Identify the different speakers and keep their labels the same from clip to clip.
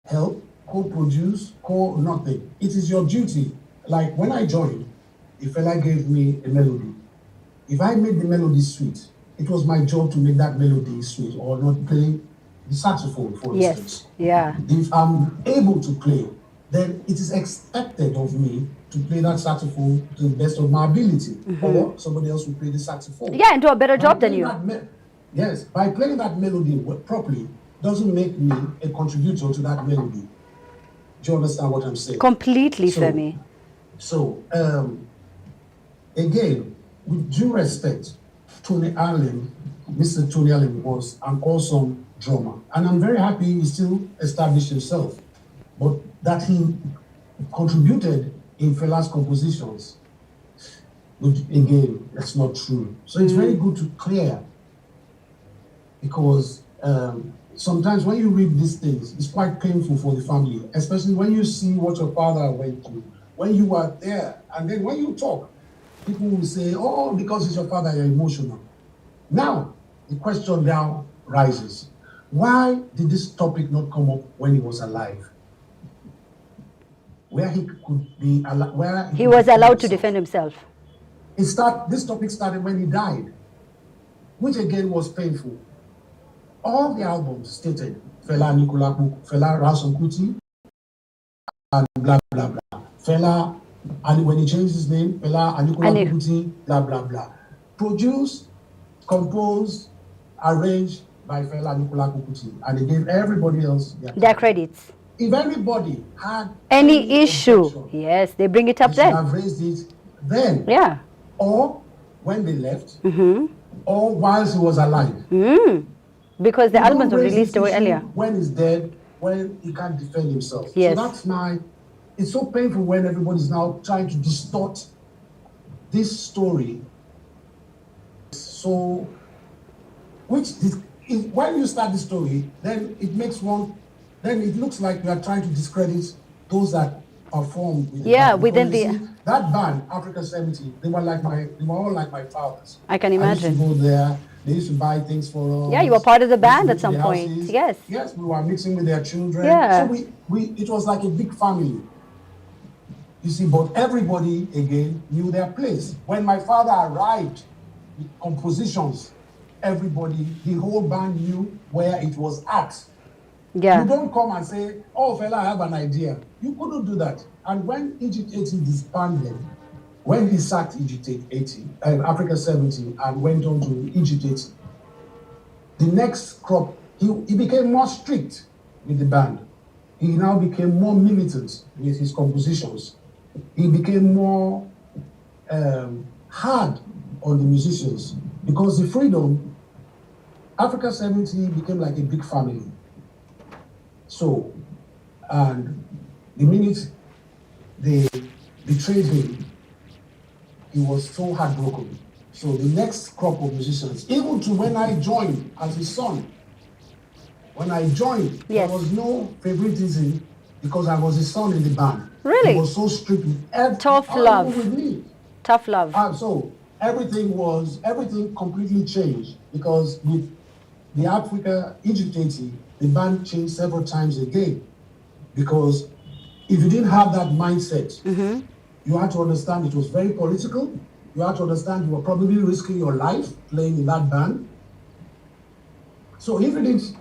Speaker 1: co-help, co-produce, co-nothing. It is your duty. Like when I joined, a fella gave me a melody. If I made the melody sweet, it was my job to make that melody sweet or not play the saxophone, for instance.
Speaker 2: Yeah.
Speaker 1: If I'm able to play, then it is expected of me to play that saxophone to the best of my ability, or somebody else will play the saxophone.
Speaker 2: Yeah, and do a better job than you.
Speaker 1: Yes, by playing that melody properly doesn't make me a contributor to that melody. Do you understand what I'm saying?
Speaker 2: Completely, Femi.
Speaker 1: So, again, with due respect, Mr. Tony Allen was an awesome drummer. And I'm very happy he still established himself. But that he contributed in Fela's compositions, which again, that's not true. So it's very good to clear, because sometimes when you read these things, it's quite painful for the family, especially when you see what your father went through, when you were there, and then when you talk, people will say, oh, because it's your father, you're emotional. Now, the question now rises. Why did this topic not come up when he was alive? Where he could be, where
Speaker 2: he was allowed to defend himself.
Speaker 1: This topic started when he died, which again was painful. All the albums stated Fela Kuti, and blah blah blah. Fela, and when he changed his name, Fela Anikulapo Kuti, blah blah blah. Produced, composed, arranged by Fela Anikulapo Kuti, and he gave everybody else
Speaker 2: their credits.
Speaker 1: If anybody had
Speaker 2: any issue, yes, they bring it up then.
Speaker 1: Have raised it then.
Speaker 2: Yeah.
Speaker 1: Or when they left, or whilst he was alive.
Speaker 2: Because the albums were released earlier.
Speaker 1: When he's dead, when he can't defend himself.
Speaker 2: Yes.
Speaker 1: So it's so painful when everybody's now trying to distort this story. So, when you start the story, then it looks like you are trying to discredit those that performed.
Speaker 2: Within
Speaker 1: that band, Africa 70, they were all like my fathers.
Speaker 2: I can imagine.
Speaker 1: I used to go there. They used to buy things for us.
Speaker 2: Yeah, you were part of the band at some point. Yes.
Speaker 1: Yes, we were mixing with their children.
Speaker 2: Yeah.
Speaker 1: So it was like a big family. You see, but everybody again knew their place. When my father arrived with compositions, the whole band knew where it was at.
Speaker 2: Yeah.
Speaker 1: You don't come and say, oh, fella, I have an idea. You couldn't do that. And when Egypt 80 disbanded, when he sacked Egypt 80, Africa 70, and went on to Egypt 80, the next crop, he became more strict with the band. He now became more militant with his compositions. He became more hard on the musicians, because the freedom, Africa 70 became like a big family. So, and the minute they betrayed him, he was so heartbroken. So the next crop of musicians, even to when I joined as his son, when I joined,
Speaker 2: yes,
Speaker 1: there was no favoritism because I was his son in the band.
Speaker 2: Really?
Speaker 1: He was so strict with
Speaker 2: tough love.
Speaker 1: With me.
Speaker 2: Tough love.
Speaker 1: So everything completely changed, because with the Egypt 80, the band changed several times again. Because if you didn't have that mindset, you had to understand it was very political. You had to understand you were probably risking your life playing in that band. So if you didn't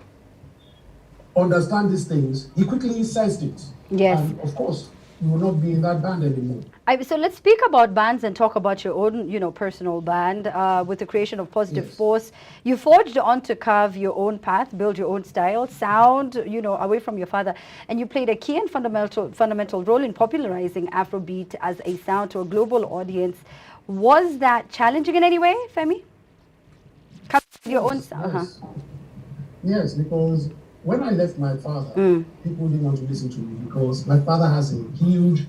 Speaker 1: understand these things, he quickly sensed it.
Speaker 2: Yes.
Speaker 1: And of course, you will not be in that band anymore.
Speaker 2: So let's speak about bands and talk about your own, personal band. With the creation of Positive Force, you forged on to carve your own path, build your own style, sound, away from your father, and you played a key and fundamental role in popularizing Afrobeat as a sound to a global audience. Was that challenging in any way, Femi? Your own sound.
Speaker 1: Yes, because when I left my father, people didn't want to listen to me, because my father has a huge,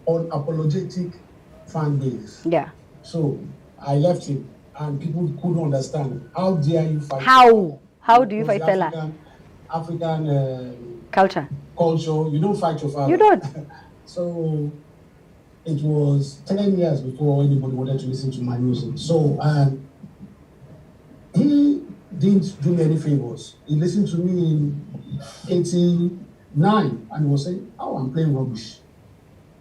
Speaker 1: unapologetic fan base.
Speaker 2: Yeah.
Speaker 1: So I left him, and people couldn't understand. How dare you fight?
Speaker 2: How do you fight Fela?
Speaker 1: African
Speaker 2: culture.
Speaker 1: You don't fight your father.
Speaker 2: You don't.
Speaker 1: So it was 10 years before anybody wanted to listen to my music. So he didn't do me any favors. He listened to me in 9, and he was saying, "Oh, I'm playing rubbish."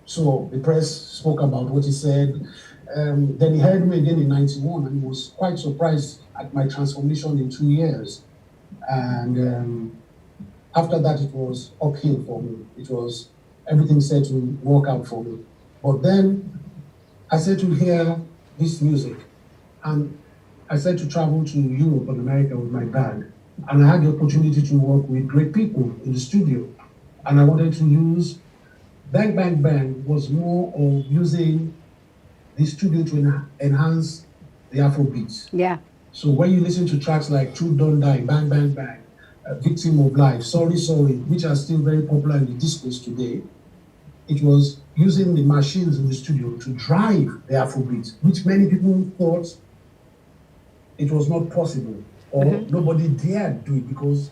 Speaker 1: So the press spoke about what he said. Then he heard me again in 91, and he was quite surprised at my transformation in 2 years. And after that, it was uphill for me. It was everything said to work out for me. But then I said to hear this music, and I said to travel to Europe and America with my band. And I had the opportunity to work with great people in the studio. And I wanted to use Bang Bang Bang was more of using the studio to enhance the Afrobeat.
Speaker 2: Yeah.
Speaker 1: So when you listen to tracks like Truth Don't Die, Bang Bang Bang, Victim of Life, Sorry Sorry, which are still very popular in the discos today, it was using the machines in the studio to drive the Afrobeat, which many people thought it was not possible, or nobody dared do it because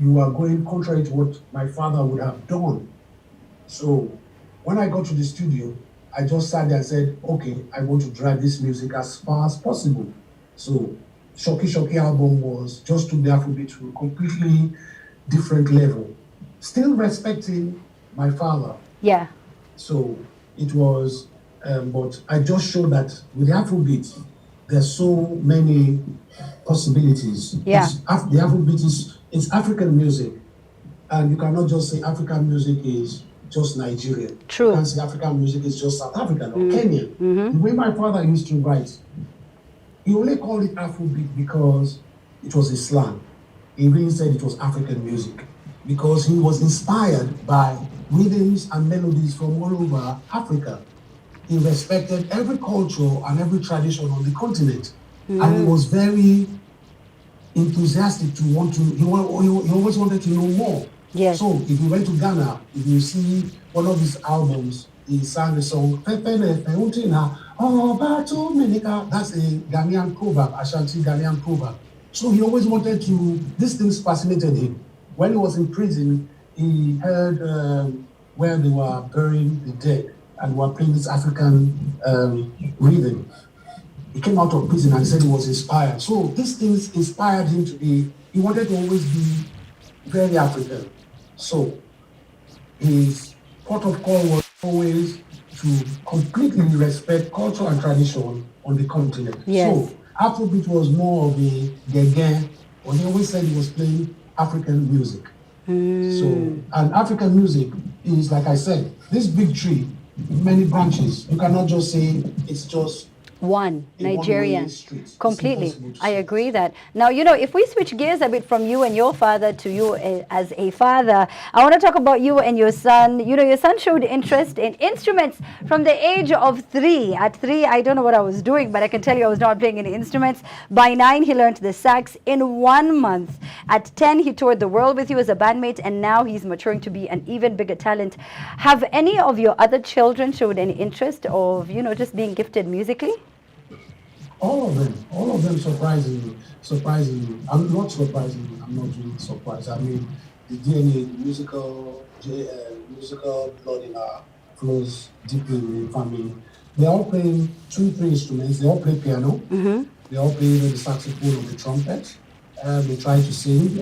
Speaker 1: you are going contrary to what my father would have done. So when I got to the studio, I just sat there and said, okay, I want to drive this music as far as possible. So Shocky Shocky album was just took the Afrobeat to a completely different level, still respecting my father.
Speaker 2: Yeah.
Speaker 1: So it was, but I just showed that with the Afrobeat, there's so many possibilities.
Speaker 2: Yeah.
Speaker 1: The Afrobeat it's African music, and you cannot just say African music is just Nigerian.
Speaker 2: True.
Speaker 1: You can't say African music is just South African or Kenyan. The way my father used to write, he only called it Afrobeat because it was a slang. He really said it was African music because he was inspired by rhythms and melodies from all over Africa. He respected every culture and every tradition on the continent. And he was very enthusiastic to want to, he always wanted to know more.
Speaker 2: Yes.
Speaker 1: So if you went to Ghana, if you see one of his albums, he sang the song, that's a Ghanaian proverb, Ashanti Ghanaian proverb. So he always wanted to, these things fascinated him. When he was in prison, he heard where they were burying the dead and were playing this African rhythm. He came out of prison and said he was inspired. So these things inspired him to be, he wanted to always be very African. So his port of call was always to completely respect culture and tradition on the continent.
Speaker 2: Yes.
Speaker 1: So Afrobeat was more of a gege, but he always said he was playing African music. So, and African music is, like I said, this big tree, many branches. You cannot just say it's just
Speaker 2: one Nigerian. Completely. I
Speaker 1: say.
Speaker 2: agree that. Now, if we switch gears a bit from you and your father to you as a father, I want to talk about you and your son. Your son showed interest in instruments from the age of 3. At 3, I don't know what I was doing, but I can tell you I was not playing any instruments. By 9, he learned the sax in 1 month. At 10, he toured the world with you as a bandmate, and now he's maturing to be an even bigger talent. Have any of your other children showed any interest of, just being gifted musically?
Speaker 1: All of them surprisingly. I'm not surprisingly, I'm not really surprised. I mean, the DNA, the musical blood in our flows deeply in the family. They're all playing 2-3 instruments. They all play piano. They all play the saxophone or the trumpet. They try to sing.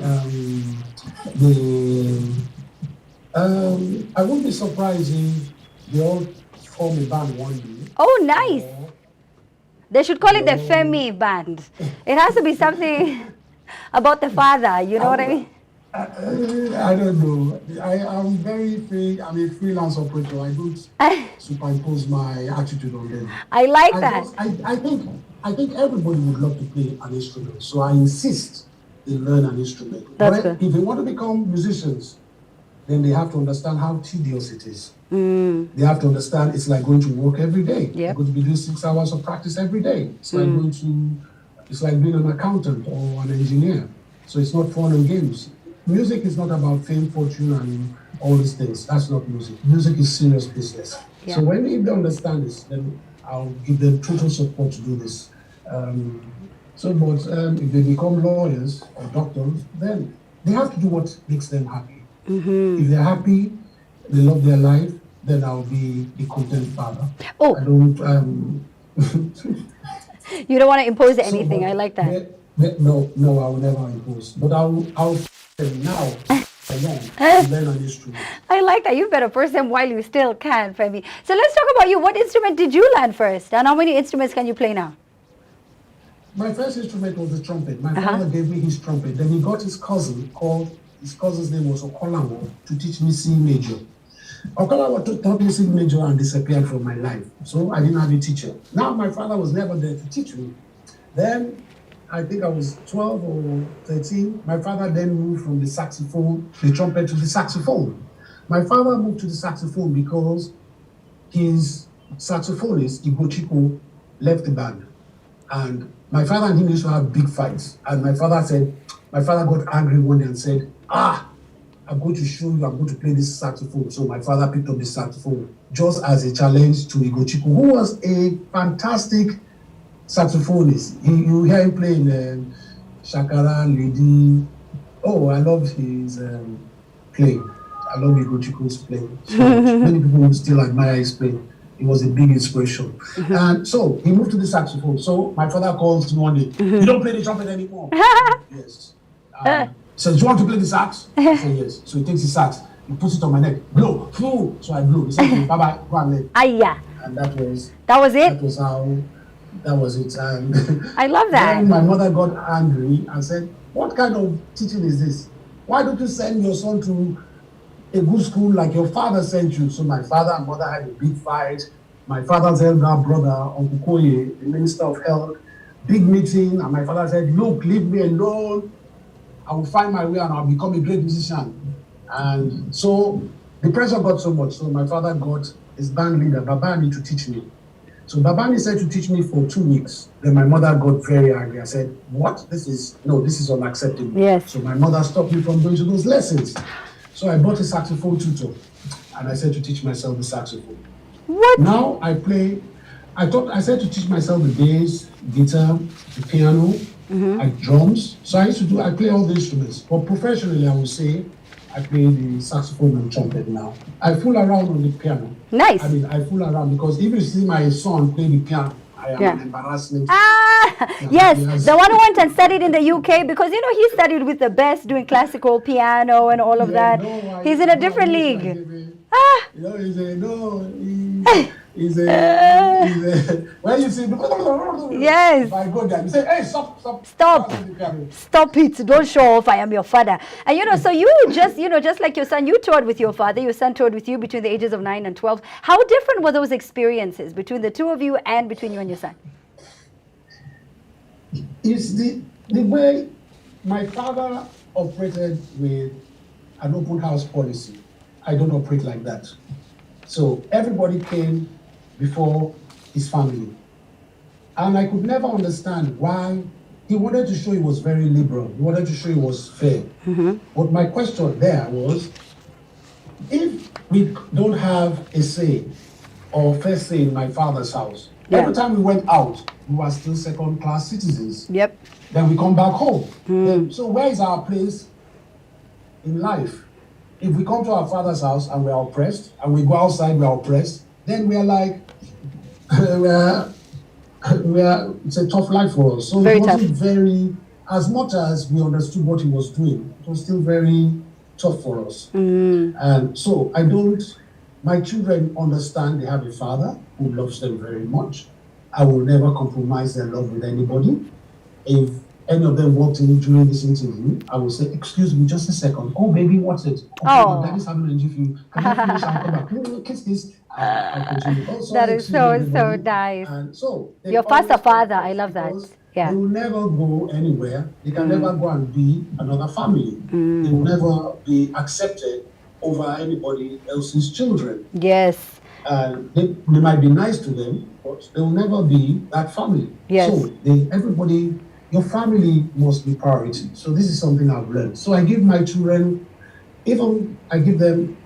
Speaker 1: I wouldn't be surprised if they all form a band one day.
Speaker 2: Oh, nice. They should call it the Femi band. It has to be something about the father, you know what I mean?
Speaker 1: I don't know. I'm very free. I'm a freelance operator. I don't superimpose my attitude on them.
Speaker 2: I like that.
Speaker 1: I think everybody would love to play an instrument. So I insist they learn an instrument.
Speaker 2: That's
Speaker 1: but
Speaker 2: good.
Speaker 1: If they want to become musicians, then they have to understand how tedious it is. They have to understand it's like going to work every day. They're going to be doing 6 hours of practice every day. It's like it's like being an accountant or an engineer. So it's not fun and games. Music is not about fame, fortune, and all these things. That's not music. Music is serious business.
Speaker 2: Yeah.
Speaker 1: So if they understand this, then I'll give them total support to do this. If they become lawyers or doctors, then they have to do what makes them happy. If they're happy, they love their life, then I'll be a content father.
Speaker 2: Oh.
Speaker 1: I don't.
Speaker 2: You don't want to impose anything. I like that.
Speaker 1: No, I will never impose. But I'll now along to learn an instrument.
Speaker 2: I like that. You better first them while you still can, Femi. So let's talk about you. What instrument did you learn first? And how many instruments can you play now?
Speaker 1: My first instrument was the trumpet. My father gave me his trumpet. Then he got his cousin, his cousin's name was Okolamo, to teach me C major. Okolamo taught me C major and disappeared from my life. So I didn't have a teacher. Now my father was never there to teach me. Then I think I was 12 or 13. My father then moved from the trumpet to the saxophone. My father moved to the saxophone because his saxophonist, Igochiko, left the band. And my father and him used to have big fights. And my father got angry one day and said, I'm going to show you, I'm going to play this saxophone. So my father picked up the saxophone just as a challenge to Igochiko, who was a fantastic saxophonist. You hear him playing Shakara, Lady. Oh, I love his playing. I love Igochiko's playing. So many people still admire his playing. It was a big inspiration. And so he moved to the saxophone. So my father calls me one day, you don't play the trumpet anymore. Yes. Says, do you want to play the sax? I said, yes. So he takes the sax, he puts it on my neck, blow, foo. So I blew. He said, bye-bye, go and learn. And that was it? That was it. And
Speaker 2: I love that.
Speaker 1: Then my mother got angry and said, what kind of teaching is this? Why don't you send your son to a good school like your father sent you? So my father and mother had a big fight. My father's elder brother, Uncle Koye, the Minister of Health, big meeting, and my father said, look, leave me alone. I will find my way and I'll become a great musician. And so the pressure got so much. So my father got his band leader, Babani, to teach me. So Babani said to teach me for 2 weeks. Then my mother got very angry. I said, what? This is unacceptable.
Speaker 2: Yes.
Speaker 1: So my mother stopped me from going to those lessons. So I bought a saxophone tutor and I said to teach myself the saxophone.
Speaker 2: What?
Speaker 1: Now I said to teach myself the bass, guitar, the piano, and drums. So I play all the instruments. But professionally, I would say I play the saxophone and trumpet now. I fool around on the piano.
Speaker 2: Nice.
Speaker 1: I mean, I fool around because if you see my son play the piano, I am an embarrassment.
Speaker 2: Yes, the one who went and studied in the UK, because he studied with the best doing classical piano and all of that. No, he's in a different league.
Speaker 1: He's a when you see
Speaker 2: yes.
Speaker 1: If I go there, you say, hey, stop
Speaker 2: it, don't show off, I am your father. And so you just like your son, you toured with your father, your son toured with you between the ages of 9 and 12. How different were those experiences between the two of you and between you and your son?
Speaker 1: It's the way my father operated with an open house policy. I don't operate like that. So everybody came before his family. And I could never understand why he wanted to show he was very liberal. He wanted to show he was fair. But my question there was, if we don't have a say or first say in my father's house, every time we went out, we were still second-class citizens.
Speaker 2: Yep.
Speaker 1: Then we come back home. So where is our place in life? If we come to our father's house and we are oppressed, and we go outside, we are oppressed, then we are like, it's a tough life for us. So
Speaker 2: very
Speaker 1: it wasn't
Speaker 2: tough.
Speaker 1: very, as much as we understood what he was doing, it was still very tough for us. And so my children understand they have a father who loves them very much. I will never compromise their love with anybody. If any of them walked in during this interview, I will say, excuse me, just a second. Oh, baby, what's it? Okay, daddy's having an interview. Can I finish? I'll come back. Kiss this. I'll continue. Oh,
Speaker 2: that is so nice.
Speaker 1: And so
Speaker 2: your father, I love that. Yeah.
Speaker 1: They will never go anywhere. They can never go and be another family. They will never be accepted over anybody else's children.
Speaker 2: Yes.
Speaker 1: They might be nice to them, but they will never be that family.
Speaker 2: Yes.
Speaker 1: So your family must be priority. So this is something I've learned. So I give my children, I give them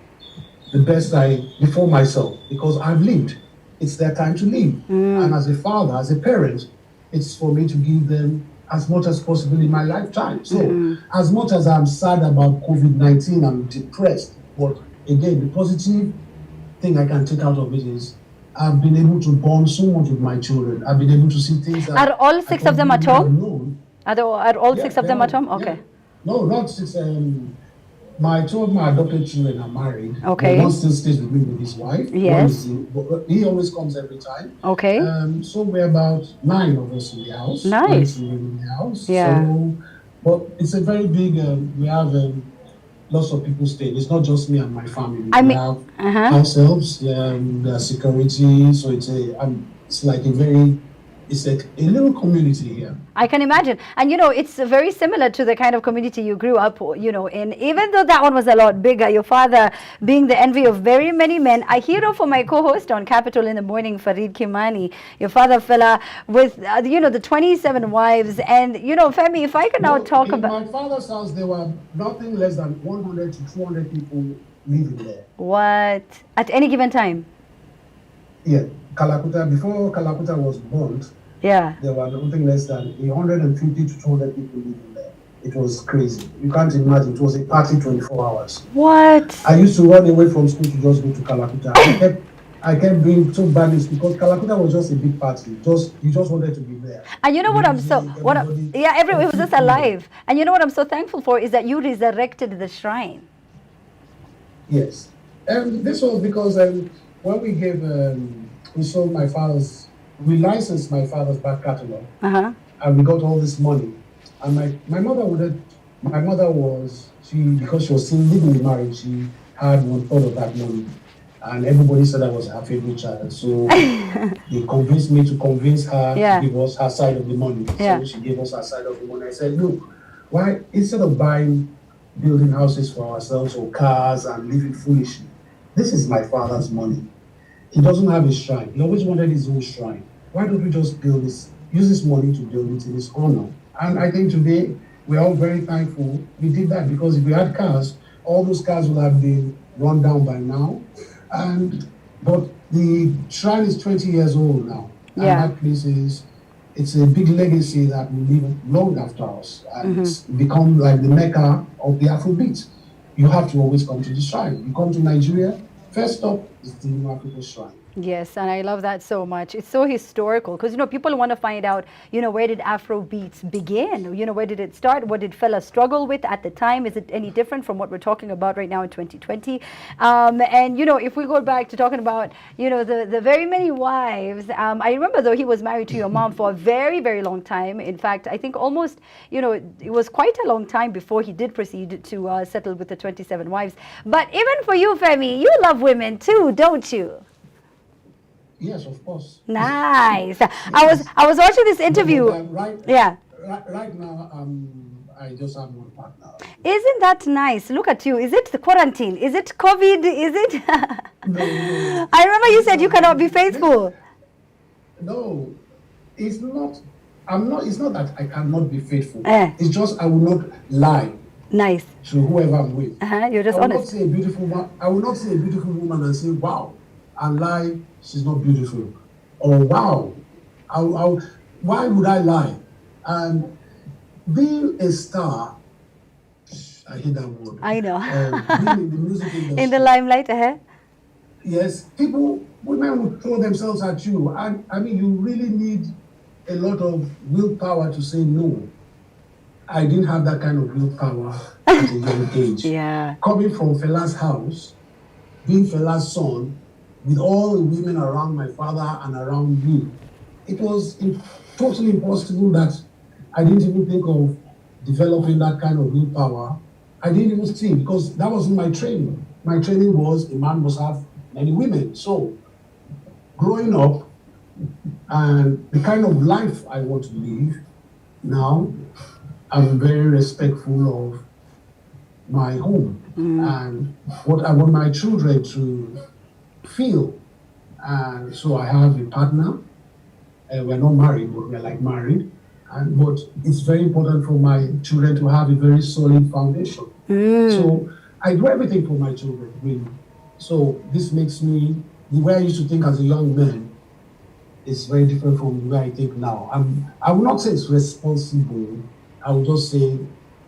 Speaker 1: the best before myself, because I've lived. It's their time to live. And as a father, as a parent, it's for me to give them as much as possible in my lifetime. So as much as I'm sad about COVID-19, I'm depressed. But again, the positive thing I can take out of it is I've been able to bond so much with my children. I've been able to see things that
Speaker 2: are all 6 of them at home? Are all 6 of them at home? Okay.
Speaker 1: Yeah. No, not 6. Two of my adopted children are married.
Speaker 2: Okay.
Speaker 1: But one still stays with me with his wife.
Speaker 2: Yes.
Speaker 1: He always comes every time.
Speaker 2: Okay.
Speaker 1: So we're about 9 of us in the house.
Speaker 2: Nice.
Speaker 1: 9 children in the house.
Speaker 2: Yeah.
Speaker 1: So, but it's a very big. We have lots of people staying. It's not just me and my family.
Speaker 2: I
Speaker 1: We
Speaker 2: mean,
Speaker 1: have house helps, the security. So it's like it's like a little community here.
Speaker 2: I can imagine. And, it's very similar to the kind of community you grew up, in. Even though that one was a lot bigger, your father being the envy of very many men. A hero for my co-host on Capital in the Morning, Farid Kimani. Your father fella with, the 27 wives. And, Femi, if I can now talk about...
Speaker 1: In my father's house, there were nothing less than 100 to 200 people living there.
Speaker 2: What? At any given time?
Speaker 1: Yeah. Before Kalakuta was burnt,
Speaker 2: yeah,
Speaker 1: there were nothing less than 150 to 200 people living there. It was crazy. You can't imagine. It was a party 24 hours.
Speaker 2: What?
Speaker 1: I used to run away from school to just go to Kalakuta. I kept doing two bad news because Kalakuta was just a big party. You just wanted to be there.
Speaker 2: And you know what everyone was just alive. And you know what I'm so thankful for is that you resurrected the shrine.
Speaker 1: Yes. And this was because when we gave, we sold we licensed my father's back catalog, and we got all this money. And my mother because she was still legally married, she had 1/3 of that money. And everybody said I was her favorite child. So they convinced me to convince her to give us her side of the money. So she gave us her side of the money. I said, look, why, instead of building houses for ourselves or cars and living foolishly, this is my father's money. He doesn't have a shrine. He always wanted his own shrine. Why don't we just use this money to build it in his honor? And I think today we're all very thankful we did that, because if we had cars, all those cars would have been run down by now. But the shrine is 20 years old now. And that place it's a big legacy that will live long after us. And it's become like the Mecca of the Afrobeat. You have to always come to the shrine. You come to Nigeria, first stop is the New Africa Shrine.
Speaker 2: Yes, and I love that so much. It's so historical because, people want to find out, where did Afrobeats begin? Where did it start? What did Fela struggle with at the time? Is it any different from what we're talking about right now in 2020? And, if we go back to talking about, the very many wives, I remember, though, he was married to your mom for a very, very long time. In fact, I think almost, it was quite a long time before he did proceed to settle with the 27 wives. But even for you, Femi, you love women too, don't you?
Speaker 1: Yes, of course.
Speaker 2: Nice. I was watching this interview.
Speaker 1: Right now, I just have one partner.
Speaker 2: Isn't that nice? Look at you. Is it the quarantine? Is it COVID? Is it?
Speaker 1: No.
Speaker 2: I remember you said you cannot be faithful.
Speaker 1: No, it's not. It's not that I cannot be faithful. It's just I will not lie.
Speaker 2: Nice.
Speaker 1: To whoever I'm with.
Speaker 2: You're just honest.
Speaker 1: I will not see a beautiful woman and say, wow, and lie, she's not beautiful. Or wow, why would I lie? And being a star, I hate that word.
Speaker 2: I know.
Speaker 1: Being in the music industry.
Speaker 2: In the limelight,
Speaker 1: Yes, women would throw themselves at you. And I mean, you really need a lot of willpower to say no. I didn't have that kind of willpower at a young age.
Speaker 2: Yeah.
Speaker 1: Coming from Fela's house, being Fela's son, with all the women around my father and around me, it was totally impossible that I didn't even think of developing that kind of willpower. I didn't even see, because that wasn't my training. My training was a man must have many women. So, growing up, and the kind of life I want to live now, I'm very respectful of my home and what I want my children to feel. And so I have a partner. We're not married, but we're like married. But it's very important for my children to have a very solid foundation. So I do everything for my children, really. So this makes me, the way I used to think as a young man is very different from the way I think now. I will not say it's responsible. I would just say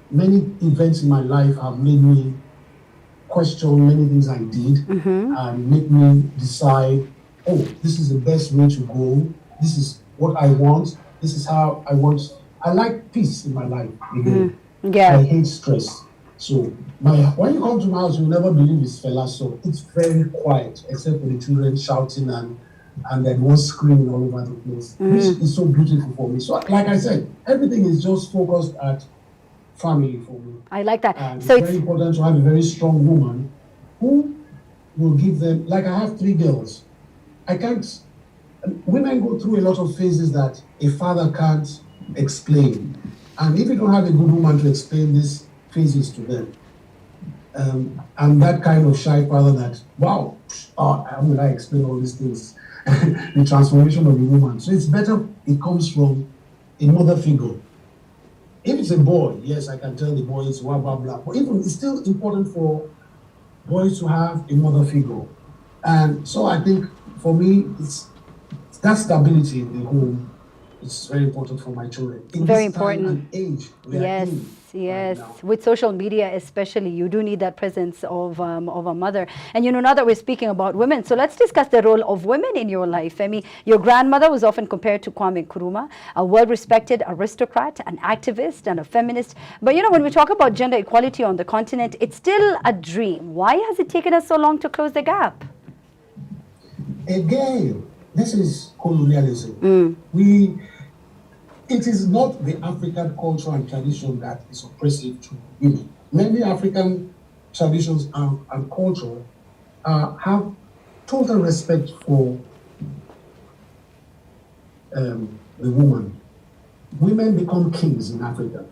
Speaker 1: many events in my life have made me question many things I did and make me decide, oh, this is the best way to go. This is what I want. This is how I want. I like peace in my life. Again.
Speaker 2: Yeah.
Speaker 1: I hate stress. So when you come to my house, you'll never believe it's Fela's song. It's very quiet, except for the children shouting and then one screaming all over the place, which is so beautiful for me. So, like I said, everything is just focused at family for me.
Speaker 2: I like that.
Speaker 1: And
Speaker 2: So
Speaker 1: it's very important to have a very strong woman who will give them, like I have 3 girls. I can't, women go through a lot of phases that a father can't explain. And if you don't have a good woman to explain these phases to them, I'm that kind of shy father that, wow, how will I explain all these things? The transformation of a woman. So it's better it comes from a mother figure. If it's a boy, yes, I can tell the boys blah, blah, blah. But even it's still important for boys to have a mother figure. And so I think for me, it's that stability in the home is very important for my children. In
Speaker 2: Very
Speaker 1: this time
Speaker 2: important.
Speaker 1: and age we are
Speaker 2: Yes,
Speaker 1: in
Speaker 2: yes.
Speaker 1: right now.
Speaker 2: With social media especially, you do need that presence of a mother. And you know, now that we're speaking about women, so let's discuss the role of women in your life. Femi, your grandmother was often compared to Kwame Nkrumah, a well-respected aristocrat, an activist, and a feminist. But you know, when we talk about gender equality on the continent, it's still a dream. Why has it taken us so long to close the gap?
Speaker 1: Again, this is colonialism. It is not the African culture and tradition that is oppressive to women. Many African traditions and culture have total respect for the woman. Women become kings in Africa.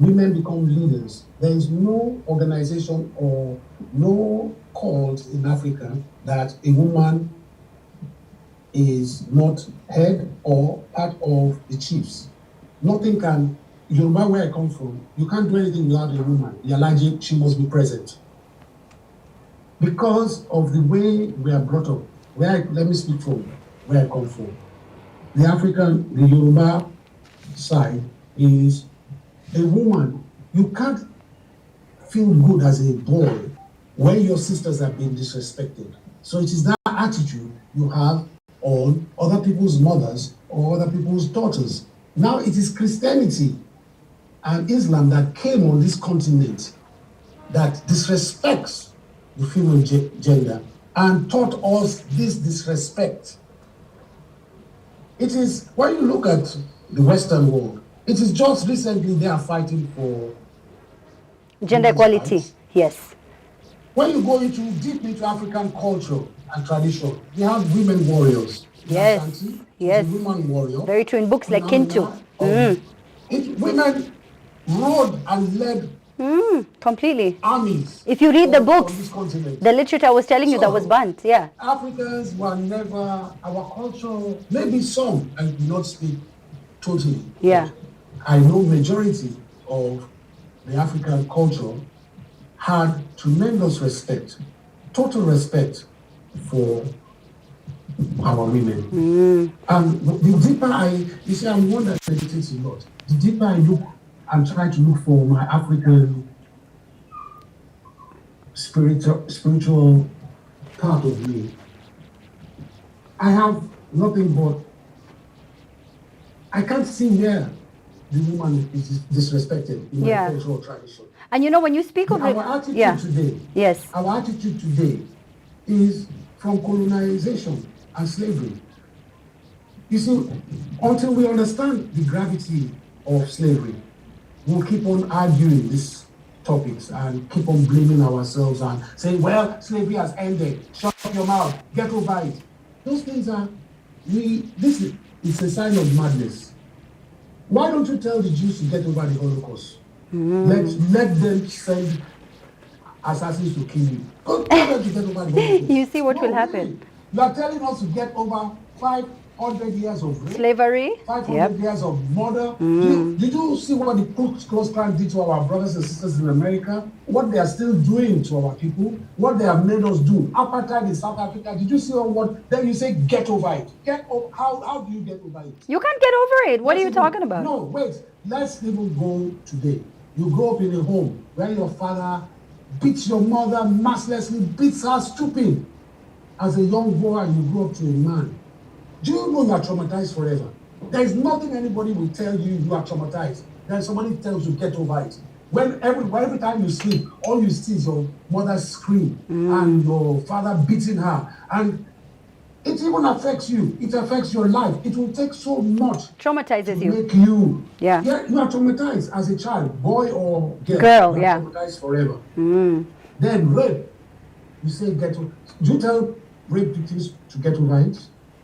Speaker 1: Women become leaders. There is no organization or no cult in Africa that a woman is not head or part of the chiefs. Nothing can, Yoruba where I come from, you can't do anything without a woman. Yalaji, she must be present. Because of the way we are brought up, let me speak from where I come from. The Yoruba side is a woman. You can't feel good as a boy when your sisters have been disrespected. So it is that attitude you have on other people's mothers or other people's daughters. Now it is Christianity and Islam that came on this continent that disrespects the female gender and taught us this disrespect. It is, when you look at the Western world, it is just recently they are fighting for
Speaker 2: Gender equality,
Speaker 1: rights.
Speaker 2: yes.
Speaker 1: When you go deep into African culture and tradition, we have women warriors.
Speaker 2: Yes,
Speaker 1: Ashanti,
Speaker 2: yes.
Speaker 1: she's a woman warrior.
Speaker 2: Very true. In books like
Speaker 1: Amina,
Speaker 2: Kintu.
Speaker 1: Women rode and led
Speaker 2: Completely.
Speaker 1: armies.
Speaker 2: If you read the books,
Speaker 1: on this continent.
Speaker 2: the literature I was telling you that was burnt, yeah.
Speaker 1: Africans were never, our culture, maybe some, I do not speak totally.
Speaker 2: Yeah.
Speaker 1: I know majority of the African culture had tremendous respect, total respect for our women. And the deeper you see, I'm one that meditates a lot. The deeper I look and try to look for my African spiritual part of me, I have nothing but, I can't see where the woman is disrespected in my cultural tradition.
Speaker 2: And you know, when you speak of
Speaker 1: our attitude today,
Speaker 2: yes,
Speaker 1: our attitude today is from colonization and slavery. You see, until we understand the gravity of slavery, we'll keep on arguing these topics and keep on blaming ourselves and saying, well, slavery has ended. Shut your mouth. Get over it. Those things it's a sign of madness. Why don't you tell the Jews to get over the Holocaust? Let them send assassins to kill you. Don't tell them to get over the Holocaust.
Speaker 2: You see what will happen.
Speaker 1: You are telling us to get over 500 years of rape,
Speaker 2: slavery,
Speaker 1: 500 years of murder. Did you see what the Ku Klux Klan did to our brothers and sisters in America? What they are still doing to our people? What they have made us do? Apartheid in South Africa. Did you see what? Then you say get over it. How do you get over it?
Speaker 2: You can't get over it. What are you talking about?
Speaker 1: No, wait. Let's even go today. You grow up in a home where your father beats your mother mercilessly, beats her stupid. As a young boy, you grow up to a man. Do you know you are traumatized forever? There is nothing anybody will tell you are traumatized. Then somebody tells you get over it. Every time you sleep, all you see is your mother scream and your father beating her. And it even affects you. It affects your life. It will take so much
Speaker 2: Traumatizes
Speaker 1: to
Speaker 2: you.
Speaker 1: make you.
Speaker 2: Yeah.
Speaker 1: Yeah, you are traumatized as a child, boy or girl.
Speaker 2: Girl,
Speaker 1: you are
Speaker 2: yeah.
Speaker 1: traumatized forever. Then rape. You say do you tell rape victims to get over it?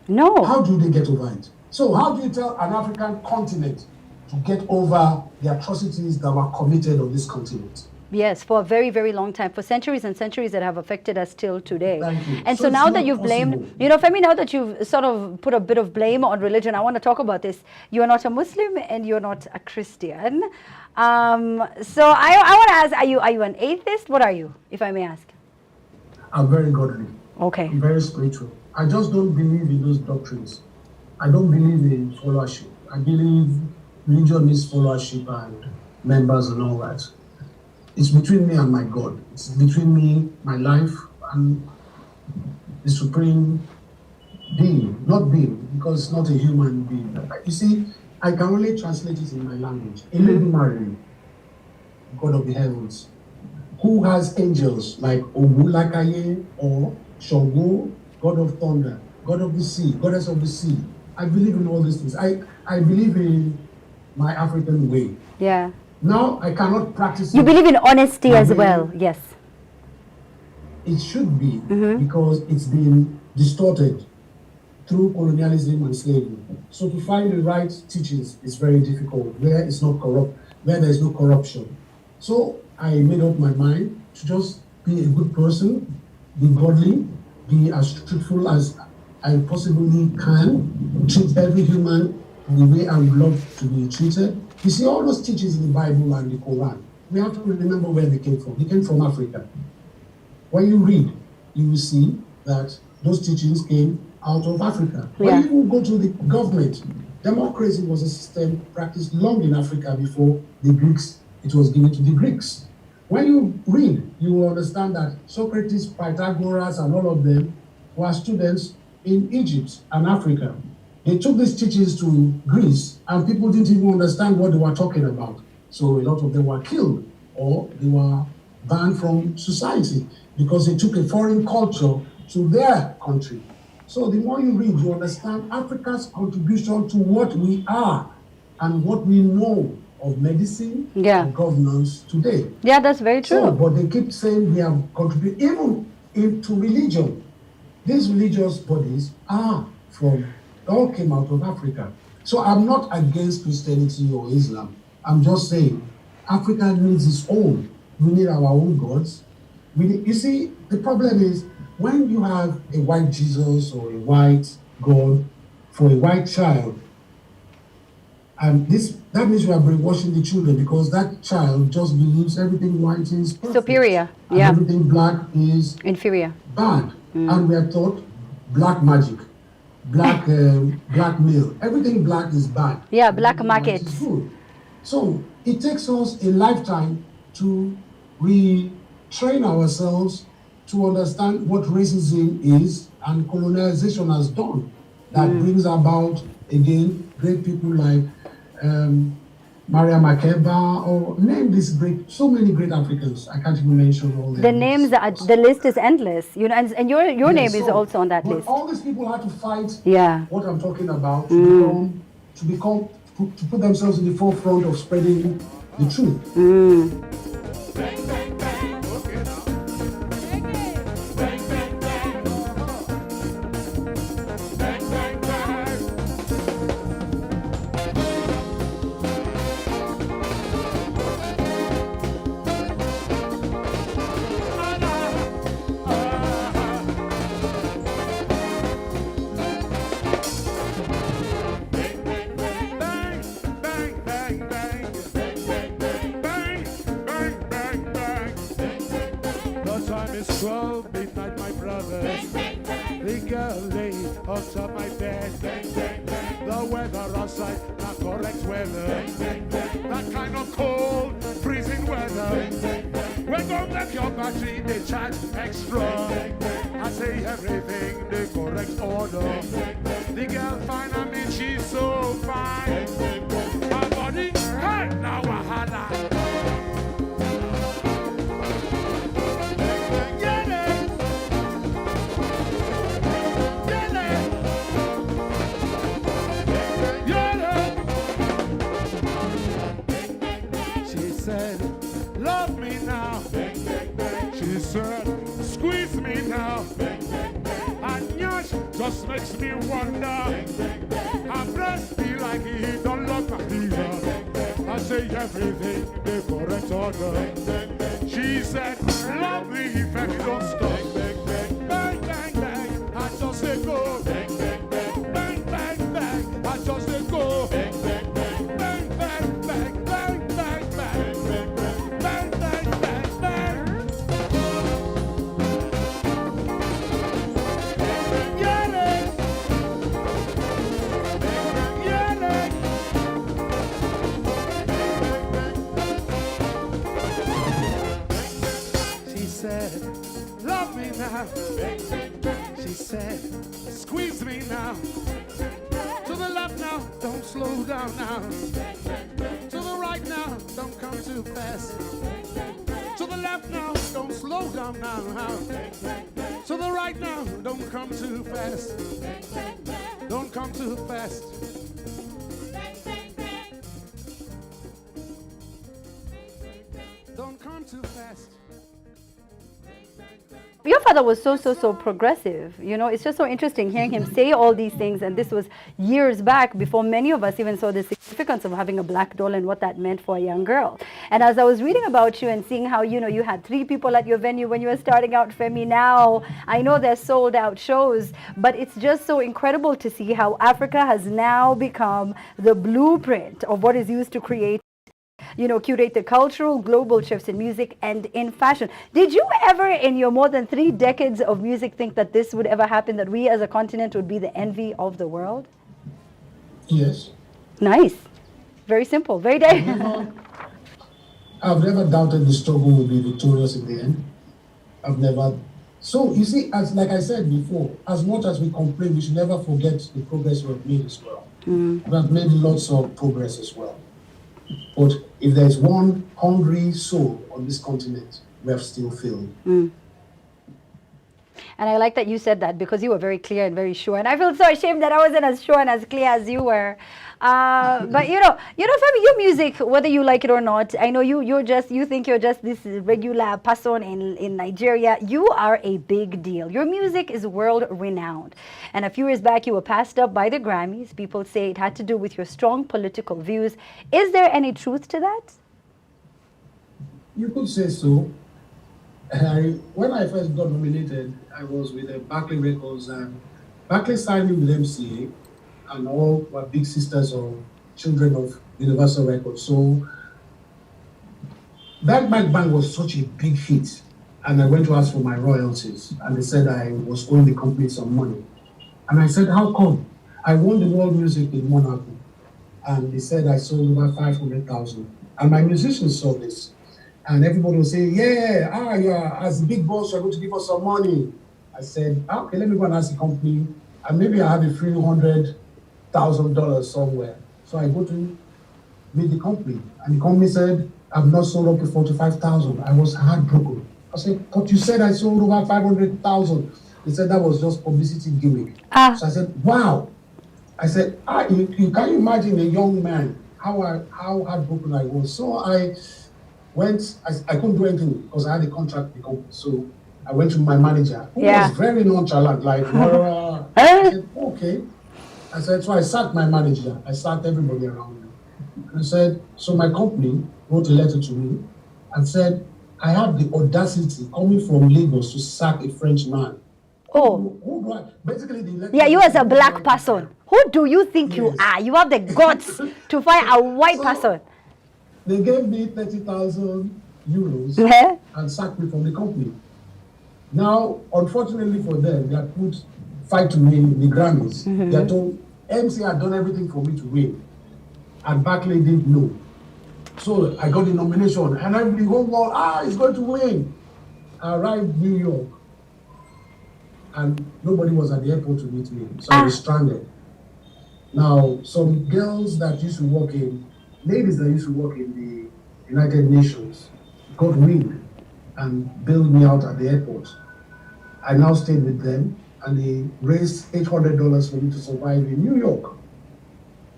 Speaker 2: No.
Speaker 1: How do they get over it? So how do you tell an African continent to get over the atrocities that were committed on this continent?
Speaker 2: Yes, for a very, very long time, for centuries and centuries that have affected us till today.
Speaker 1: Thank you.
Speaker 2: And
Speaker 1: So
Speaker 2: so
Speaker 1: it's
Speaker 2: now that
Speaker 1: not
Speaker 2: you've blamed,
Speaker 1: possible.
Speaker 2: Femi, now that you've sort of put a bit of blame on religion, I want to talk about this. You're not a Muslim and you're not a Christian. So I want to ask, are you an atheist? What are you, if I may ask?
Speaker 1: I'm very godly.
Speaker 2: Okay.
Speaker 1: I'm very spiritual. I just don't believe in those doctrines. I don't believe in followership. I believe religion is followership and members and all that. It's between me and my God. It's between me, my life, and the supreme being, not being, because it's not a human being. You see, I can only translate it in my language. Eledumare, God of the heavens, who has angels like Obulakaye or Shogo, God of thunder, God of the sea, goddess of the sea. I believe in all these things. I believe in my African way.
Speaker 2: Yeah.
Speaker 1: Now I cannot practice.
Speaker 2: You believe in honesty as well, yes.
Speaker 1: It should be because it's been distorted through colonialism and slavery. So to find the right teachings is very difficult where it's not corrupt, where there is no corruption. So I made up my mind to just be a good person, be godly, be as truthful as I possibly can, treat every human the way I would love to be treated. You see, all those teachings in the Bible and the Quran, we have to remember where they came from. They came from Africa. When you read, you will see that those teachings came out of Africa.
Speaker 2: Yeah.
Speaker 1: When you go to the government, democracy was a system practiced long in Africa before the Greeks, it was given to the Greeks. When you read, you will understand that Socrates, Pythagoras, and all of them were students in Egypt and Africa. They took these teachings to Greece, and people didn't even understand what they were talking about. So a lot of them were killed, or they were banned from society because they took a foreign culture to their country. So the more you read, you understand Africa's contribution to what we are and what we know of medicine and governance today.
Speaker 2: Yeah, that's very true.
Speaker 1: So, but they keep saying we have contributed even into religion. These religious bodies all came out of Africa. So I'm not against Christianity or Islam. I'm just saying Africa needs its own. We need our own gods. You see, the problem is when you have a white Jesus or a white God for a white child, and that means you are brainwashing the children because that child just believes everything white is perfect.
Speaker 2: Superior,
Speaker 1: and everything black is
Speaker 2: inferior,
Speaker 1: bad. And we are taught black magic, blackmail. Everything black is bad.
Speaker 2: Yeah, black market.
Speaker 1: Is good. So it takes us a lifetime to retrain ourselves to understand what racism is and colonization has done. That brings about, again, great people like Maria Makeba, or name this so many great Africans. I can't even mention all
Speaker 2: the names. The list is endless. And your name is also on that list.
Speaker 1: All these people had to fight.
Speaker 2: Yeah.
Speaker 1: What I'm talking about to put themselves in the forefront of spreading the truth.
Speaker 3: me now. And Yash just makes me wonder. Her breast be like he don't look my fever. I say everything they correct order. She said, love me if you don't stop. Bang, bang, bang, I just say go. Bang, bang, bang, bang, bang, I just say go. Bang, bang, bang, bang, bang, bang, bang, bang, bang, bang, bang, bang. She said, love me now. She said, squeeze me now. To the left now, don't slow down now. To the right now, don't come too fast. To the left now, don't slow down now. To the right now, don't come too fast. Don't come too fast. Don't come too fast.
Speaker 2: Your father was so progressive. You know, it's just so interesting hearing him say all these things. And this was years back before many of us even saw the significance of having a black doll and what that meant for a young girl. And as I was reading about you and seeing how, you know, you had 3 people at your venue when you were starting out, Femi, now I know they're sold out shows, but it's just so incredible to see how Africa has now become the blueprint of what is used to create, you know, curate the cultural global shifts in music and in fashion. Did you ever, in your more than 3 decades of music, think that this would ever happen, that we as a continent would be the envy of the world?
Speaker 1: Yes.
Speaker 2: Nice. Very simple. Very direct.
Speaker 1: I've never doubted the struggle will be victorious in the end. I've never. So, you see, as like I said before, as much as we complain, we should never forget the progress we've made as well. We have made lots of progress as well. But if there's one hungry soul on this continent, we have still failed.
Speaker 2: And I like that you said that, because you were very clear and very sure. And I feel so ashamed that I wasn't as sure and as clear as you were. But you know, Femi, your music, whether you like it or not, I know you think you're just this regular person in Nigeria. You are a big deal. Your music is world renowned. And a few years back, you were passed up by the Grammys. People say it had to do with your strong political views. Is there any truth to that?
Speaker 1: You could say so. When I first got nominated, I was with Barclay Records, and Barclay signed me with MCA, and all were big sisters or children of Universal Records. So that Bang Bang was such a big hit, and I went to ask for my royalties, and they said I was owing the company some money. And I said, how come? I won the world music in Monaco, and they said I sold over 500,000. And my musicians saw this. And everybody will say, yeah, as the big boss, you're going to give us some money. I said, okay, let me go and ask the company, and maybe I have a few $100,000 somewhere. So I go to meet the company, and the company said, I've not sold up to 45,000. I was heartbroken. I said, but you said I sold over 500,000. They said that was just publicity gimmick. So I said, wow. I said, can you imagine a young man, how heartbroken I was. So I couldn't do anything because I had a contract with the company. So I went to my manager, who was very nonchalant, like, I said, okay. I said, so I sacked my manager. I sacked everybody around me. And I said, so my company wrote a letter to me and said, I have the audacity coming from Lagos to sack a French man. Who do I? Basically, the letter.
Speaker 2: Yeah, you as a black person. Who do you think you are? You have the guts to find a white person.
Speaker 1: They gave me 30,000 euros and sacked me from the company. Now, unfortunately for them, they had put Fight to Win in the Grammys. They had told MC had done everything for me to win, and Barclay didn't know. So I got the nomination, and everybody whole world, he's going to win. I arrived in New York, and nobody was at the airport to meet me, so I was stranded. Now, some girls that used to work ladies that used to work in the United Nations got wind and bailed me out at the airport. I now stayed with them, and they raised $800 for me to survive in New York.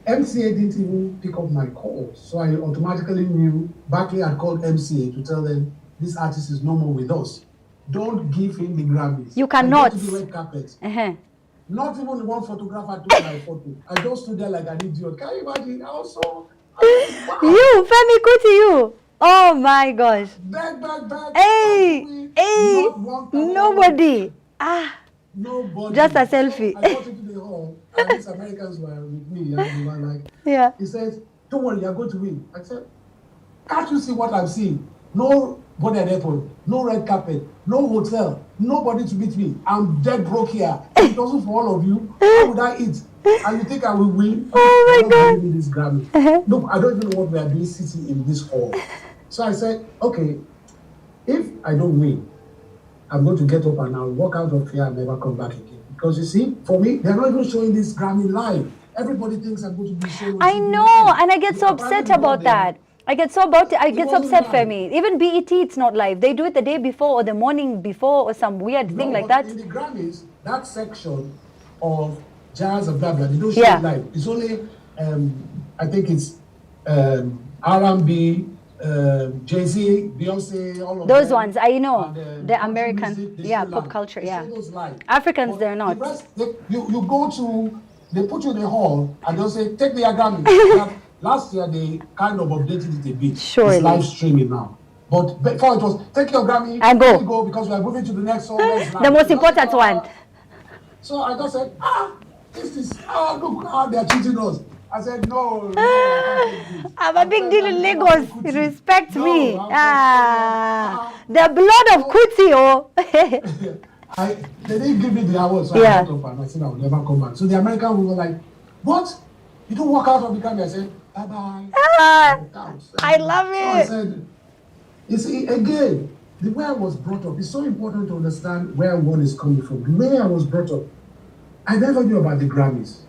Speaker 1: MCA didn't even pick up my calls, so I automatically knew Barclay had called MCA to tell them this artist is no more with us. don't give him the Grammys.
Speaker 2: You cannot.
Speaker 1: I go to the red carpet.
Speaker 2: Uh-huh.
Speaker 1: Not even the one photographer took my photo. I just stood there like an idiot. Can you imagine? I was wow.
Speaker 2: You, Femi Kuti, you. Oh my gosh.
Speaker 1: Beg.
Speaker 2: Hey. Nobody.
Speaker 1: Nobody.
Speaker 2: Just a selfie.
Speaker 1: So I got into the hall, and these Americans were with me, and they were like,
Speaker 2: yeah.
Speaker 1: He says, don't worry, you're going to win. I said, can't you see what I'm seeing? No body at airport, no red carpet, no hotel, nobody to meet me. I'm dead broke here. If it wasn't for all of you, how would I eat? And you think I will win?
Speaker 2: Oh my God.
Speaker 1: Give me this Grammy. Look, I don't even know what we are doing sitting in this hall. So I said, okay, if I don't win, I'm going to get up and I'll walk out of here and never come back again. Because you see, for me, they're not even showing this Grammy live. Everybody thinks I'm going to be showing.
Speaker 2: I know, and I get so upset about that. I get so upset, Femi. Even BET, it's not live. They do it the day before or the morning before or some weird thing like that.
Speaker 1: In the Grammys, that section of jazz and blah blah, they don't show it live. It's only, I think it's R&B, Jay-Z, Beyonce, all of
Speaker 2: those
Speaker 1: them.
Speaker 2: ones, I know.
Speaker 1: And,
Speaker 2: the American,
Speaker 1: music,
Speaker 2: pop culture,
Speaker 1: they show those live.
Speaker 2: Africans,
Speaker 1: But
Speaker 2: they're not.
Speaker 1: The rest, you go to, they put you in the hall and they'll say, take the Grammy. Last year, they kind of updated it a bit.
Speaker 2: Surely.
Speaker 1: It's live streaming now. But before it was, take your Grammy
Speaker 2: and
Speaker 1: go because we are moving to the next song.
Speaker 2: The most important one.
Speaker 1: So I just said, this is, look how they are treating us. I said, no.
Speaker 2: I'm a big deal in Lagos. Respect me. The blood of Kuti, oh.
Speaker 1: They didn't give me the award, so I got up and I said I will never come back. So the American were like, what? You don't walk out of the Grammy? I said, bye-bye.
Speaker 2: I love it.
Speaker 1: So I said, you see, again, the way I was brought up, it's so important to understand where one is coming from. The way I was brought up, I never knew about the Grammys.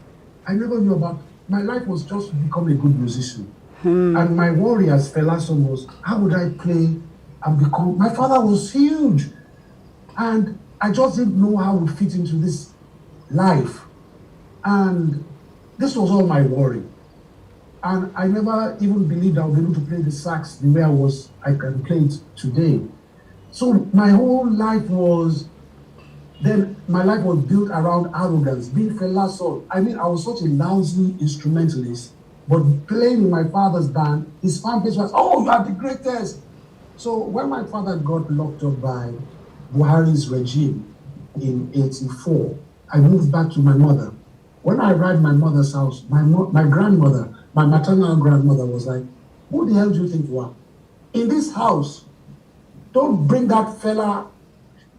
Speaker 1: I never knew about, my life was just to become a good musician. And my worry as Fela son was, how would I play and become, my father was huge. And I just didn't know how I would fit into this life. And this was all my worry. And I never even believed I would be able to play the sax the way I can play it today. So my whole life was, my life was built around arrogance, being Fela's son. I mean, I was such a lousy instrumentalist, but playing in my father's band, his fan base was, oh, you are the greatest. So when my father got locked up by Buhari's regime in '84, I moved back to my mother. When I arrived at my mother's house, my grandmother, my maternal grandmother was like, who the hell do you think you are? In this house, don't bring that fella.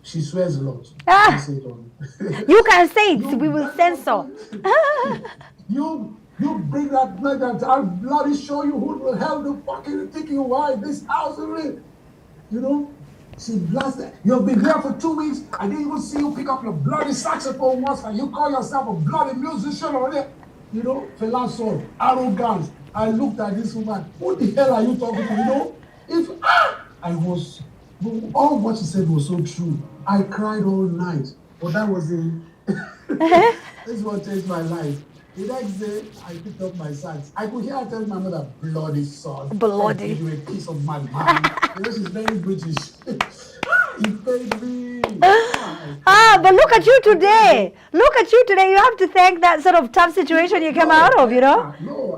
Speaker 1: She swears a lot.
Speaker 2: You can say it, we will censor.
Speaker 1: you bring that, I'll bloody show you who the hell the fuck you think you are in this house. You know? She blasted. You've been here for 2 weeks. I didn't even see you pick up your bloody saxophone once, and you call yourself a bloody musician or there. You know, Fela's son, arrogance. I looked at this woman. What the hell are you talking to? You know, all what she said was so true. I cried all night, but that was this is what changed my life. The next day, I picked up my sax. I could hear her tell my mother, bloody son.
Speaker 2: Bloody.
Speaker 1: You a piece of my mind. You know, she's very British. He paid me.
Speaker 2: But look at you today. Look at you today. You have to thank that sort of tough situation you came out of, you know?
Speaker 1: No,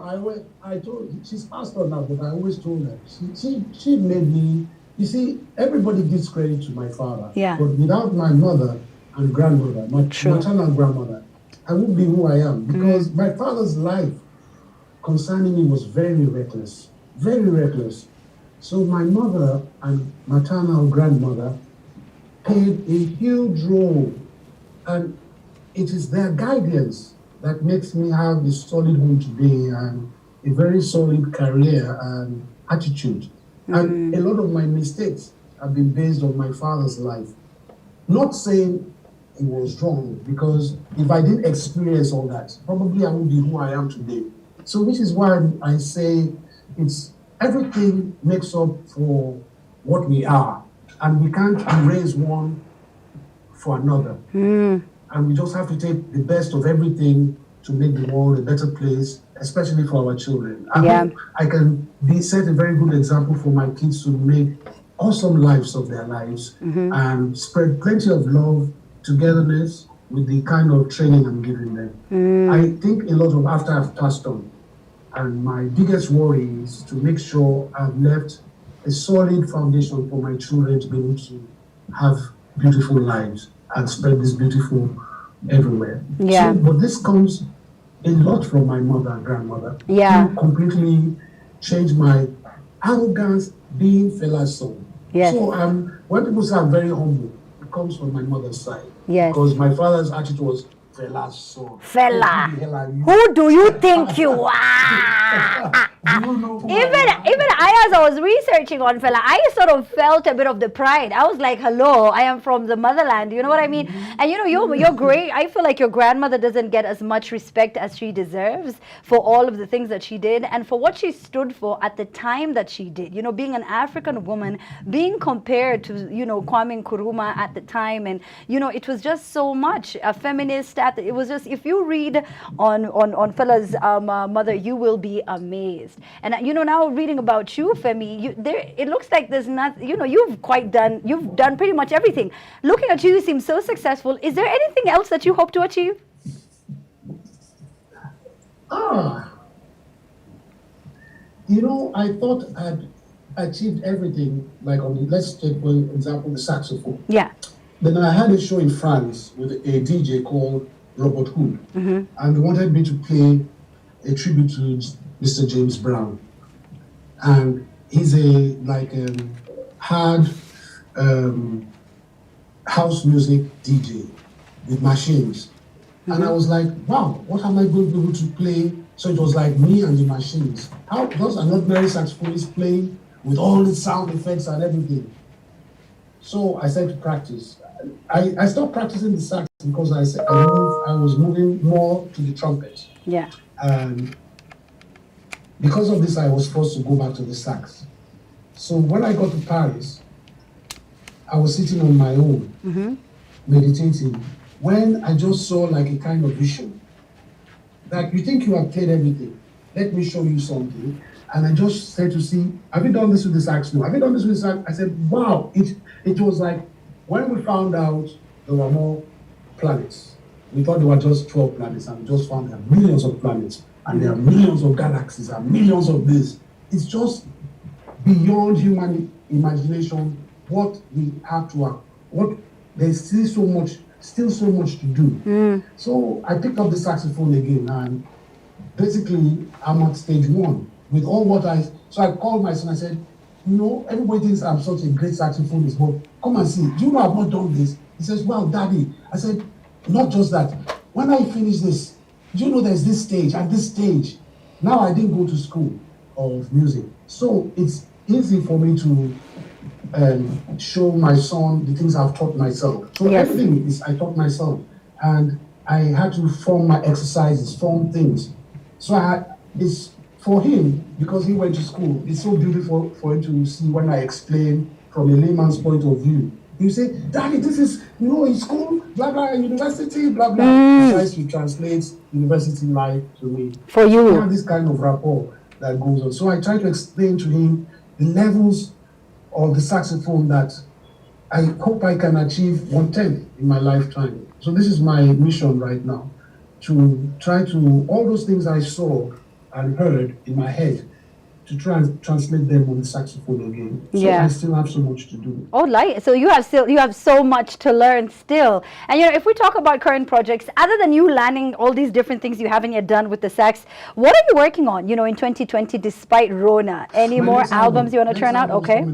Speaker 1: I told her, she's passed on now, but I always told her. She made me, you see, everybody gives credit to my father.
Speaker 2: Yeah.
Speaker 1: But without my mother and grandmother, my maternal grandmother, I wouldn't be who I am. Because my father's life concerning me was very reckless. Very reckless. So my mother and maternal grandmother played a huge role, and it is their guidance that makes me have a solid home today and a very solid career and attitude. And a lot of my mistakes have been based on my father's life. Not saying it was wrong, because if I didn't experience all that, probably I wouldn't be who I am today. So which is why I say it's everything makes up for what we are, and we can't erase one for another. And we just have to take the best of everything to make the world a better place, especially for our children. I hope I can set a very good example for my kids to make awesome lives of their lives and spread plenty of love, togetherness with the kind of training I'm giving them. I think a lot of after I've passed on, and my biggest worry is to make sure I've left a solid foundation for my children to be able to have beautiful lives and spread this beautiful everywhere.
Speaker 2: Yeah.
Speaker 1: So, but this comes a lot from my mother and grandmother.
Speaker 2: Yeah.
Speaker 1: Who completely changed my arrogance being Fela's son.
Speaker 2: Yes.
Speaker 1: So when people say I'm very humble, it comes from my mother's side.
Speaker 2: Yes.
Speaker 1: Because my father's attitude was Fela's son.
Speaker 2: Fela.
Speaker 1: Who the hell are you?
Speaker 2: Who do you think you are?
Speaker 1: Do you know who
Speaker 2: Even
Speaker 1: I
Speaker 2: as I was researching on Fela, I sort of felt a bit of the pride. I was like, hello, I am from the motherland. You know what I mean? And you know, you're great. I feel like your grandmother doesn't get as much respect as she deserves for all of the things that she did and for what she stood for at the time that she did. You know, being an African woman, being compared to, you know, Kwame Nkrumah at the time. And, you know, it was just so much. A feminist, it was just, if you read on Fela's mother, you will be amazed. And you know, now reading about you, Femi, it looks like there's not, you know, you've done pretty much everything. Looking at you, you seem so successful. Is there anything else that you hope to achieve?
Speaker 1: You know, I thought I'd achieved everything, like let's take, for example, the saxophone.
Speaker 2: Yeah.
Speaker 1: Then I had a show in France with a DJ called Robert Hood, and they wanted me to play a tribute to Mr. James Brown. And he's a hard house music DJ with machines. And I was like, wow, what am I going to be able to play? So it was like me and the machines. How does an ordinary saxophonist play with all the sound effects and everything? So I started to practice. I stopped practicing the sax because I was moving more to the trumpet.
Speaker 2: Yeah.
Speaker 1: And because of this, I was forced to go back to the sax. So when I got to Paris, I was sitting on my own, meditating, when I just saw like a kind of vision. That you think you have played everything. Let me show you something. And I just said to see, have you done this with the sax? No. Have you done this with the sax? I said, wow. It was like, when we found out there were more planets, we thought there were just 12 planets, and we just found there are millions of planets. And there are millions of galaxies and millions of this. It's just beyond human imagination what we have to there's still so much to do. So I picked up the saxophone again, and basically I'm at stage one with all so I called my son. I said, you know, everybody thinks I'm such a great saxophonist, but come and see, do you know I've not done this? He says, well, Daddy. I said, not just that. When I finish this, do you know there's this stage and this stage? Now I didn't go to school of music, so it's easy for me to show my son the things I've taught myself. So everything is I taught myself, and I had to form my exercises, form things. So it's for him, because he went to school. It's so beautiful for him to see when I explain from a layman's point of view. You say, Daddy, this is, you know, in school, blah, blah, university, blah, blah. He tries to translate university life to me.
Speaker 2: For you.
Speaker 1: We have this kind of rapport that goes on. So I try to explain to him the levels of the saxophone that I hope I can achieve 1/10 in my lifetime. So this is my mission right now, to try to, all those things I saw and heard in my head, to try and translate them on the saxophone again. So I still have so much to do.
Speaker 2: Oh, so you have so much to learn still. And you know, if we talk about current projects, other than you learning all these different things you haven't yet done with the sax, what are you working on? You know, in 2020, despite Rona, any more albums you want to turn out? Okay.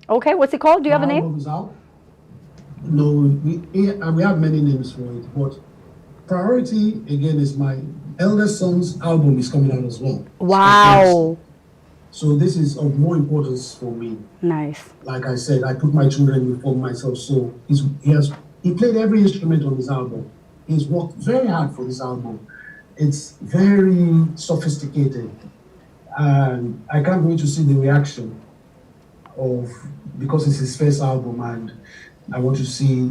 Speaker 2: Okay, what's it called? Do you have a name?
Speaker 1: Album is out. No, we have many names for it, but priority again is my eldest son's album is coming out as well.
Speaker 2: Wow.
Speaker 1: So this is of more importance for me.
Speaker 2: Nice.
Speaker 1: Like I said, I put my children before myself. So he played every instrument on this album. He's worked very hard for this album. It's very sophisticated. And I can't wait to see the reaction because it's his first album, and I want to see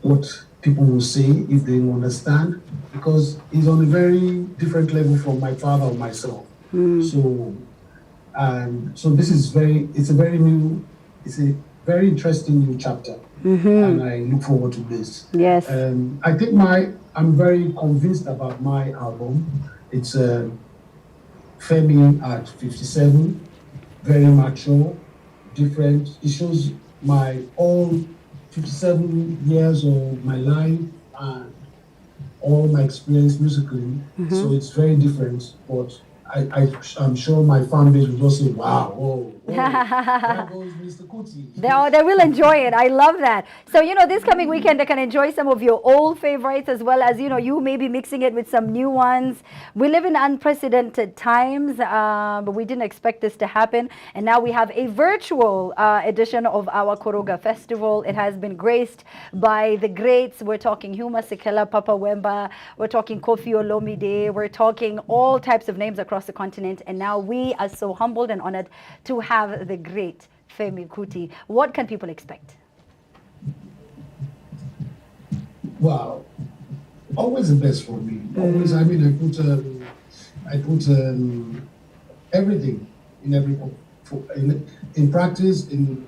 Speaker 1: what people will say, if they understand, because he's on a very different level from my father or myself. So And so this is it's a very interesting new chapter. And I look forward to this.
Speaker 2: Yes.
Speaker 1: I think I'm very convinced about my album. It's Femi at 57, very mature, different. It shows my all 57 years of my life and all my experience musically. So it's very different, but I'm sure my fan base will just say, wow, whoa, there goes Mr. Kuti.
Speaker 2: They will enjoy it. I love that. So, this coming weekend, they can enjoy some of your old favorites as well as, you may be mixing it with some new ones. We live in unprecedented times, but we didn't expect this to happen. And now we have a virtual edition of our Koroga Festival. It has been graced by the greats. We're talking Huma Sekela, Papa Wemba. We're talking Kofi Olomide. We're talking all types of names across the continent. And now we are so humbled and honored to have the great Femi Kuti. What can people expect?
Speaker 1: Wow, always the best for me. Always, I mean, I put everything in in practice, in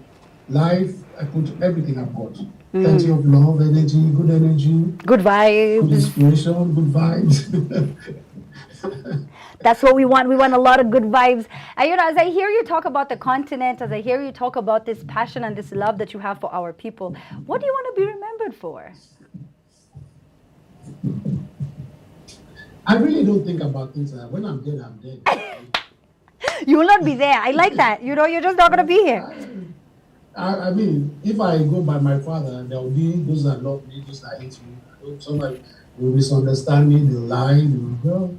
Speaker 1: life. I put everything I've got. Plenty of love, good
Speaker 2: good vibes,
Speaker 1: good inspiration, good vibes.
Speaker 2: That's what we want. We want a lot of good vibes. And as I hear you talk about the continent, as I hear you talk about this passion and this love that you have for our people, what do you want to be remembered for?
Speaker 1: I really don't think about things like when I'm dead, I'm dead.
Speaker 2: You will not be there. I like that. You're just not going to be here.
Speaker 1: I mean, if I go by my father, there will be those that love me, those that hate me. Somebody will misunderstand me, they'll lie. Well,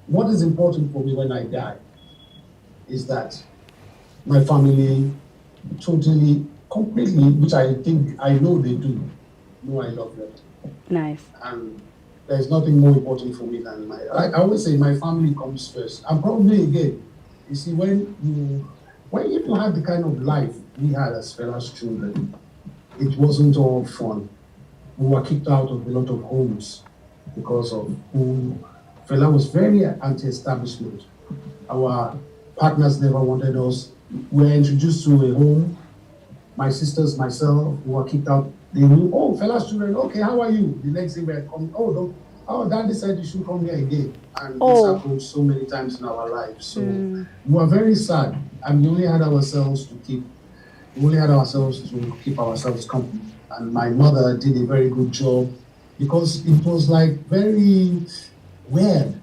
Speaker 1: what is important for me when I die is that my family totally, completely, which I know they do, know I love them.
Speaker 2: Nice.
Speaker 1: And there's nothing more important for me than I always say my family comes first. And probably again, you see, when you have the kind of life we had as Fela's children, it wasn't all fun. We were kicked out of a lot of homes because of who Fela was very anti-establishment. Our partners never wanted us. We were introduced to a home. My sisters, myself, we were kicked out. They knew, oh, Fela's children, okay, how are you? The next day we were coming, Daddy said you should come here again. And this happened so many times in our lives. So we were very sad. And we only had ourselves to keep ourselves company. And my mother did a very good job because it was like very weird.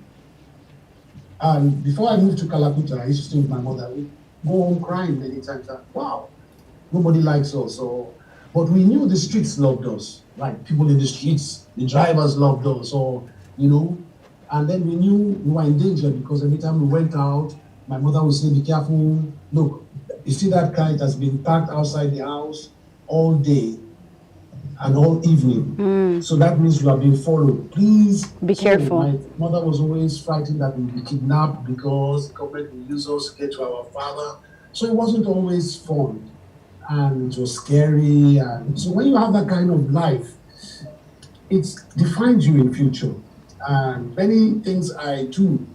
Speaker 1: And before I moved to Kalakuta, I used to stay with my mother. I would go home crying many times. Like, wow, nobody likes us. But we knew the streets loved us. Like people in the streets, the drivers loved us. And then we knew we were in danger because every time we went out, my mother would say, be careful. Look, you see that car, it has been parked outside the house all day and all evening. So that means you are being followed. Please
Speaker 2: be careful.
Speaker 1: My mother was always frightened that we would be kidnapped because the government will use us to get to our father. So it wasn't always fun. And it was scary. And so when you have that kind of life, it defines you in future. And many things I do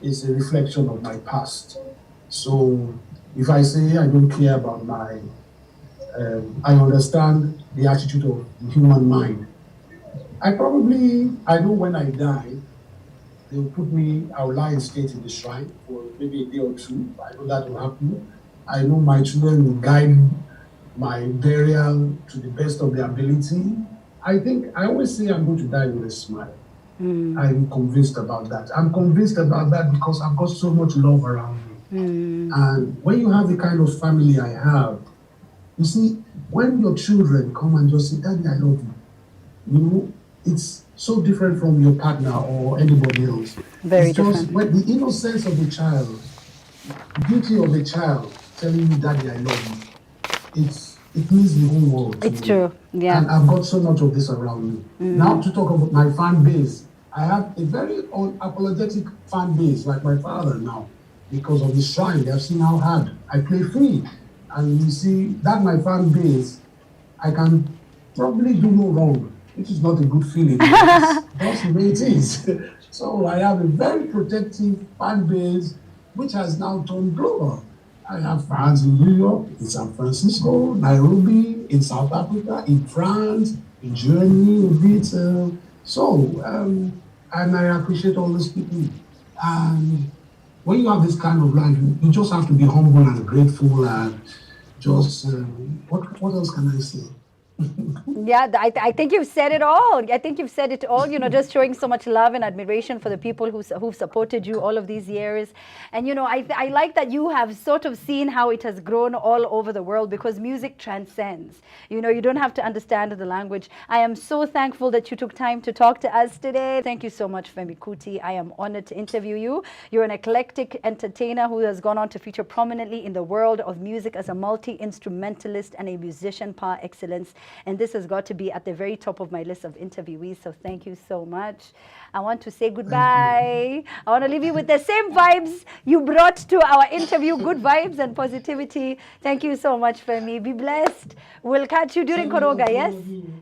Speaker 1: is a reflection of my past. So if I say I don't care about I understand the attitude of the human mind. I know when I die, I'll lie in state in the shrine for maybe a day or two. I know that will happen. I know my children will guide my burial to the best of their ability. I always say I'm going to die with a smile. I'm convinced about that. I'm convinced about that because I've got so much love around me. And when you have the kind of family I have, you see, when your children come and just say, Daddy, I love you, it's so different from your partner or anybody else.
Speaker 2: Very different.
Speaker 1: When the innocence of the child, the beauty of a child telling you, Daddy, I love you, it means the whole world.
Speaker 2: It's true, yeah.
Speaker 1: And I've got so much of this around me. Now to talk about my fan base, I have a very unapologetic fan base, like my father now, because of the shrine. They have seen how hard I play free. And you see, that my fan base, I can probably do no wrong, which is not a good feeling. That's the way it is. So I have a very protective fan base, which has now turned global. I have fans in New York, in San Francisco, Nairobi, in South Africa, in France, in Germany, a bit. And I appreciate all these people. And when you have this kind of life, you just have to be humble and grateful and just, what else can I say?
Speaker 2: Yeah, I think you've said it all. I think you've said it all, just showing so much love and admiration for the people who've supported you all of these years. And, I like that you have sort of seen how it has grown all over the world, because music transcends. You don't have to understand the language. I am so thankful that you took time to talk to us today. Thank you so much, Femi Kuti. I am honored to interview you. You're an eclectic entertainer who has gone on to feature prominently in the world of music as a multi-instrumentalist and a musician par excellence. And this has got to be at the very top of my list of interviewees. So thank you so much. I want to say goodbye. I want to leave you with the same vibes you brought to our interview. Good vibes and positivity. Thank you so much, Femi. Be blessed. We'll catch you during Koroga, yes?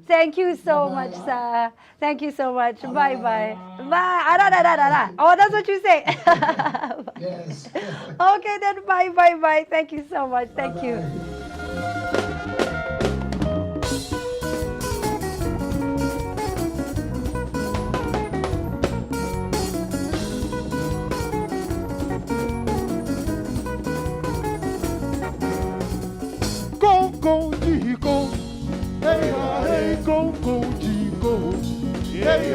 Speaker 2: Thank you so much, sir. Thank you so much. Bye-bye. Bye. Oh, that's what you say.
Speaker 1: Yes.
Speaker 2: Okay, then bye. Thank you so much. Thank you.
Speaker 3: Hey, hey, go, go, go, hey,